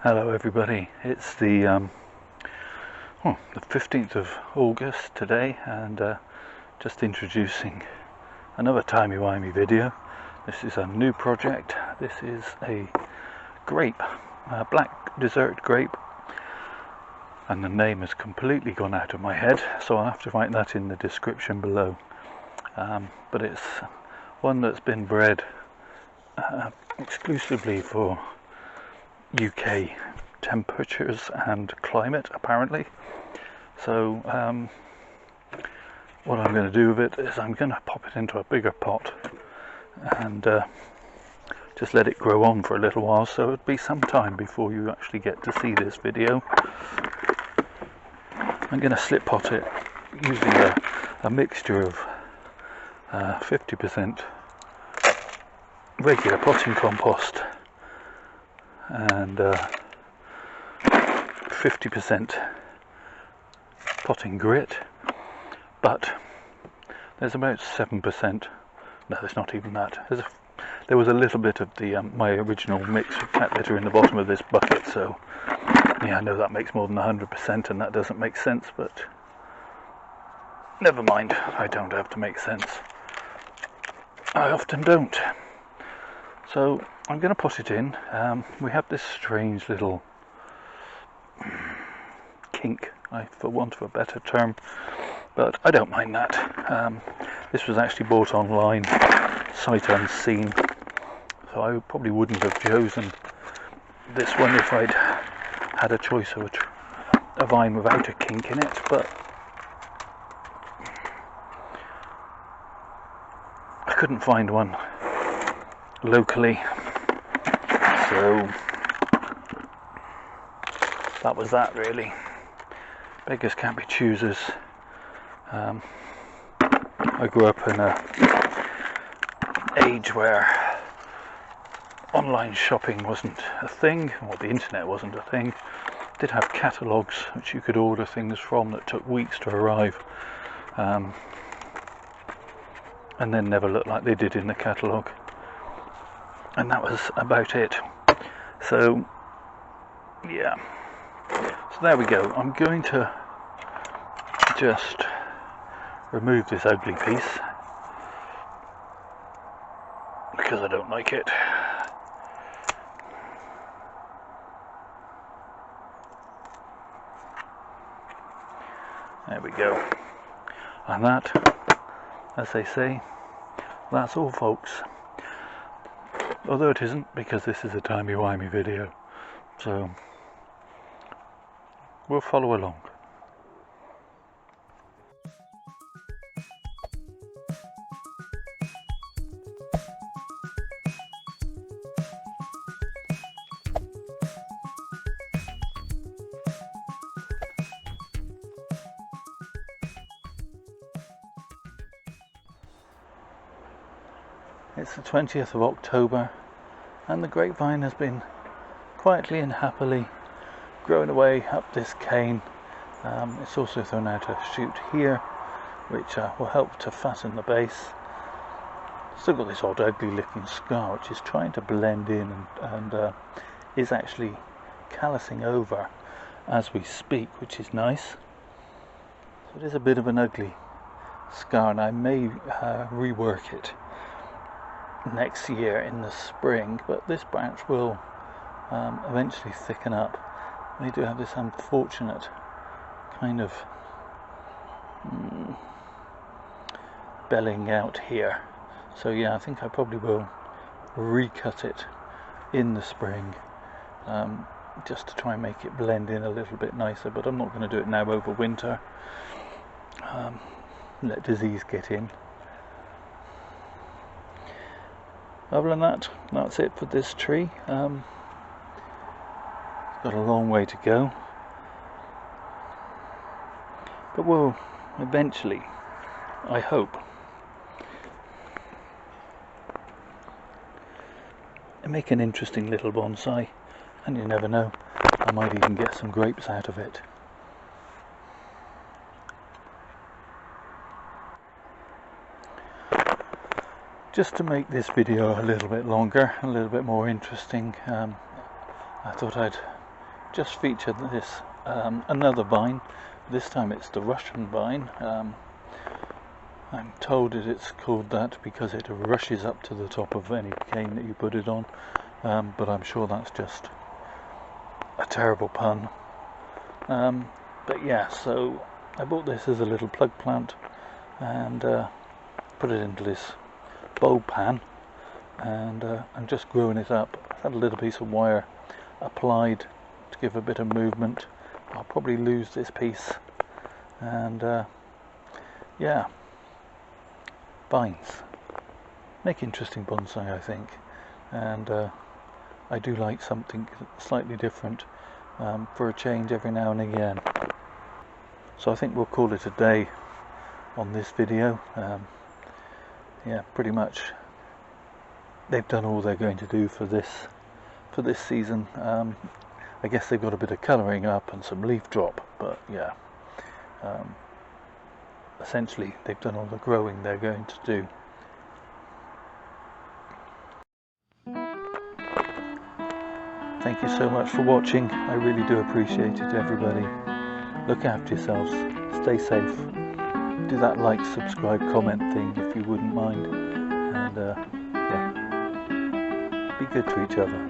Hello everybody, it's the 15th of August today, and just introducing another timey-wimey video. This is a new project. This is a grape, a black dessert grape, and the name has completely gone out of my head, so I'll have to write that in the description below. But it's one that's been bred exclusively for UK temperatures and climate, apparently. So what I'm going to do with it is I'm going to pop it into a bigger pot and just let it grow on for a little while, so it'll be some time before you actually get to see this video. I'm going to slip pot it using a mixture of 50% regular potting compost and 50% potting grit, but there's about 7%. No, there's not even that. There was a little bit of the my original mix of cat litter in the bottom of this bucket, so yeah, I know that makes more than 100%, and that doesn't make sense, but never mind. I don't have to make sense. I often don't. So I'm going to put it in. We have this strange little kink, for want of a better term, but I don't mind that. This was actually bought online, sight unseen, so I probably wouldn't have chosen this one if I'd had a choice of a vine without a kink in it, but I couldn't find one locally, so that was that, really. Beggars can't be choosers. I grew up in an age where online shopping wasn't a thing, or the internet wasn't a thing. Did have catalogues which you could order things from that took weeks to arrive, and then never looked like they did in the catalogue. And that was about it. So yeah, so there we go. I'm going to just remove this ugly piece because I don't like it. There we go. And that, as they say, that's all, folks. Although it isn't, because this is a timey-wimey video, so we'll follow along. It's the 20th of October, and the grapevine has been quietly and happily growing away up this cane. It's also thrown out a shoot here, which will help to fatten the base. Still got this odd ugly looking scar which is trying to blend in and is actually callousing over as we speak, which is nice. So it is a bit of an ugly scar, and I may rework it next year in the spring, but this branch will eventually thicken up. They do have this unfortunate kind of belling out here, so yeah, I think I probably will recut it in the spring, just to try and make it blend in a little bit nicer, but I'm not going to do it now over winter. Let disease get in. Other than that, that's it for this tree. It's got a long way to go, but we'll eventually, I hope, make an interesting little bonsai, and you never know, I might even get some grapes out of it. Just to make this video a little bit longer, a little bit more interesting, I thought I'd just featured this another vine. This time it's the Russian vine. I'm told that it's called that because it rushes up to the top of any cane that you put it on, but I'm sure that's just a terrible pun. But yeah, so I bought this as a little plug plant and put it into this bulb pan, and I'm just growing it up. I had a little piece of wire applied to give a bit of movement. I'll probably lose this piece, and yeah, vines make interesting bonsai, I think, and I do like something slightly different for a change every now and again. So I think we'll call it a day on this video. Yeah, pretty much they've done all they're going to do for this season. I guess they've got a bit of colouring up and some leaf drop, but yeah, essentially they've done all the growing they're going to do. Thank you so much for watching. I really do appreciate it, everybody. Look after yourselves, stay safe, do that like, subscribe, comment thing if you wouldn't mind, and yeah, be good to each other.